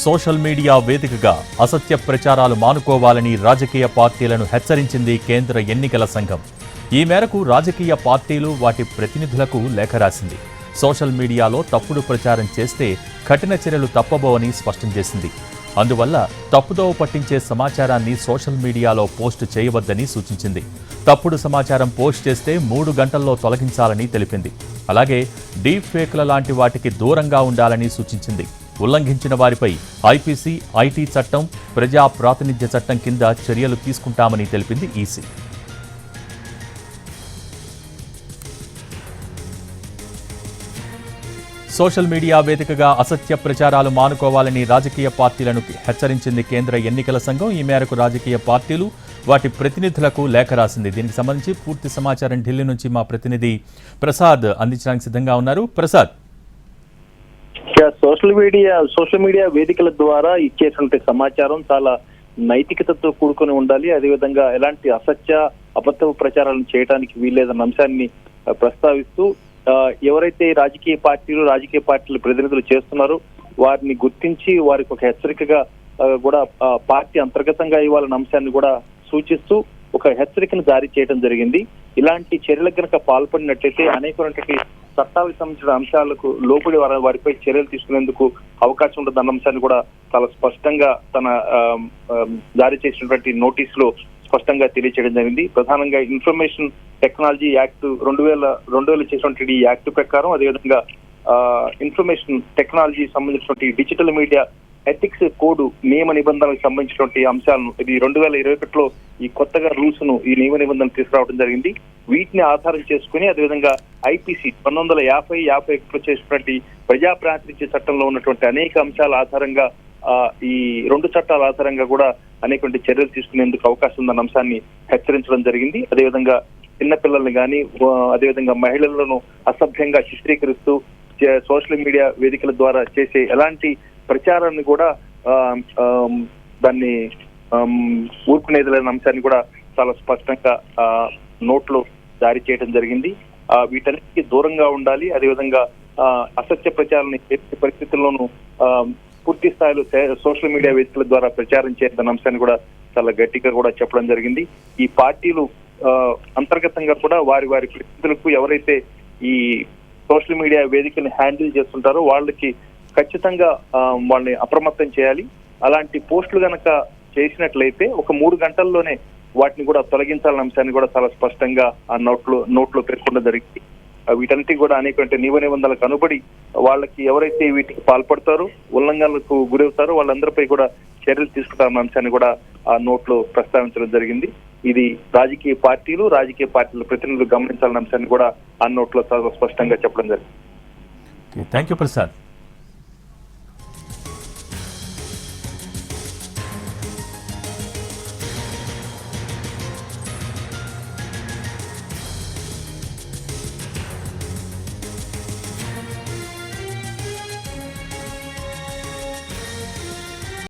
Social media వేదికగా అసత్య ప్రచారాలు మానుకోవాలని రాజకీయ పార్టీలను హెచ్చరించింది కేంద్ర ఎన్నికల సంఘం. ఈ మేరకు రాజకీయ పార్టీలు వాటి ప్రతినిధులకు లేఖ రాసింది. సోషల్ మీడియాలో తప్పుడు ప్రచారం చేస్తే కఠిన చర్యలు తప్పబోవని స్పష్టం చేసింది. అందువల్ల తప్పుదోవ పట్టించే సమాచారాన్ని సోషల్ మీడియాలో పోస్ట్ చేయవద్దని సూచించింది. తప్పుడు సమాచారం పోస్ట్ చేస్తే 3 గంటల్లో తొలగించాలని తెలిపింది. అలాగే డీప్ ఫేక్ల లాంటి వాటికి దూరంగా ఉండాలని సూచించింది. ఉల్లంఘించిన వారిపై ఐపీసీ, ఐటీ చట్టం, ప్రజా ప్రాతినిధ్య చట్టం కింద చర్యలు తీసుకుంటామని తెలిపింది ఈసీ. సోషల్ మీడియా వేదికగా అసత్య ప్రచారాలు మానుకోవాలని రాజకీయ పార్టీలను హెచ్చరించింది కేంద్ర ఎన్నికల సంఘం. ఈ మేరకు రాజకీయ పార్టీలు వాటి ప్రతినిధులకు లేఖ రాసింది. దీనికి సంబంధించి పూర్తి సమాచారం ఢిల్లీ నుంచి మా ప్రతినిధి ప్రసాద్ అందించడానికి సిద్ధంగా ఉన్నారు. ప్రసాద్, సోషల్ మీడియా వేదికల ద్వారా ఇచ్చేటువంటి సమాచారం చాలా నైతికతతో కూడుకొని ఉండాలి. అదేవిధంగా ఎలాంటి అసత్య అబద్ధ ప్రచారాలను చేయడానికి వీల్లేదన్న అంశాన్ని ప్రస్తావిస్తూ ఎవరైతే రాజకీయ పార్టీల ప్రతినిధులు చేస్తున్నారో వారిని గుర్తించి వారికి ఒక హెచ్చరికగా కూడా పార్టీ అంతర్గతంగా ఇవ్వాలన్న అంశాన్ని కూడా సూచిస్తూ ఒక హెచ్చరికను జారీ చేయడం జరిగింది. ఇలాంటి చర్యలకు కనుక పాల్పడినట్లయితే అనేకమైనటువంటి చట్టాలకు సంబంధించిన అంశాలకు లోబడి వారిపై చర్యలు తీసుకునేందుకు అవకాశం ఉంటుందన్న అంశాన్ని కూడా చాలా స్పష్టంగా తన జారీ చేసినటువంటి నోటీసులో స్పష్టంగా తెలియచేయడం జరిగింది. ప్రధానంగా ఇన్ఫర్మేషన్ టెక్నాలజీ యాక్ట్ 2000 చేసినటువంటి ఈ యాక్ట్ ప్రకారం, అదేవిధంగా ఇన్ఫర్మేషన్ టెక్నాలజీ సంబంధించినటువంటి డిజిటల్ మీడియా ఎథిక్స్ కోడ్ నియమ నిబంధనలకు సంబంధించినటువంటి అంశాలను ఇది 2021లో ఈ కొత్తగా రూల్స్ ను ఈ నియమ నిబంధనలు తీసుకురావడం జరిగింది. వీటిని ఆధారం చేసుకుని అదేవిధంగా ఐపీసీ 1951లో చేసినటువంటి ప్రజా ప్రాతినిధ్య చట్టంలో ఉన్నటువంటి అనేక అంశాల ఆధారంగా ఈ 2 చట్టాల ఆధారంగా కూడా అనేక చర్యలు తీసుకునేందుకు అవకాశం ఉందన్న అంశాన్ని హెచ్చరించడం జరిగింది. అదేవిధంగా చిన్నపిల్లల్ని కానీ అదేవిధంగా మహిళలను అసభ్యంగా చిత్రీకరిస్తూ సోషల్ మీడియా వేదికల ద్వారా చేసే ఎలాంటి ప్రచారాన్ని కూడా దాన్ని ఊరుకునేది లేని అంశాన్ని కూడా చాలా స్పష్టంగా నోట్లో జారీ చేయడం జరిగింది. వీటన్నిటికీ దూరంగా ఉండాలి. అదేవిధంగా అసత్య ప్రచారాన్ని ఎట్టి పరిస్థితుల్లోనూ పూర్తి స్థాయిలో సోషల్ మీడియా వేదికల ద్వారా ప్రచారం చేయాలన్న అంశాన్ని కూడా చాలా గట్టిగా కూడా చెప్పడం జరిగింది. ఈ పార్టీలు అంతర్గతంగా కూడా వారి ప్రతినిధులకు ఎవరైతే ఈ సోషల్ మీడియా వేదికల్ని హ్యాండిల్ చేస్తుంటారో వాళ్ళకి ఖచ్చితంగా వాళ్ళని అప్రమత్తం చేయాలి. అలాంటి పోస్టులు గనక చేసినట్లయితే ఒక 3 గంటల్లోనే వాటిని కూడా తొలగించాలన్న అంశాన్ని కూడా చాలా స్పష్టంగా ఆ నోట్లో పేర్కొనడం జరిగింది. వీటన్నిటికీ కూడా అనేక నియమ నిబంధనలకు అనుబడి వాళ్ళకి ఎవరైతే వీటికి పాల్పడతారో, ఉల్లంఘనలకు గురవుతారో వాళ్ళందరిపై కూడా చర్యలు తీసుకుంటారన్న అంశాన్ని కూడా ఆ నోట్లో ప్రస్తావించడం జరిగింది. ఇది రాజకీయ పార్టీల ప్రతినిధులు గమనించాలన్న అంశాన్ని కూడా ఆ నోట్లో చాలా స్పష్టంగా చెప్పడం జరిగింది. Thank you Prasad.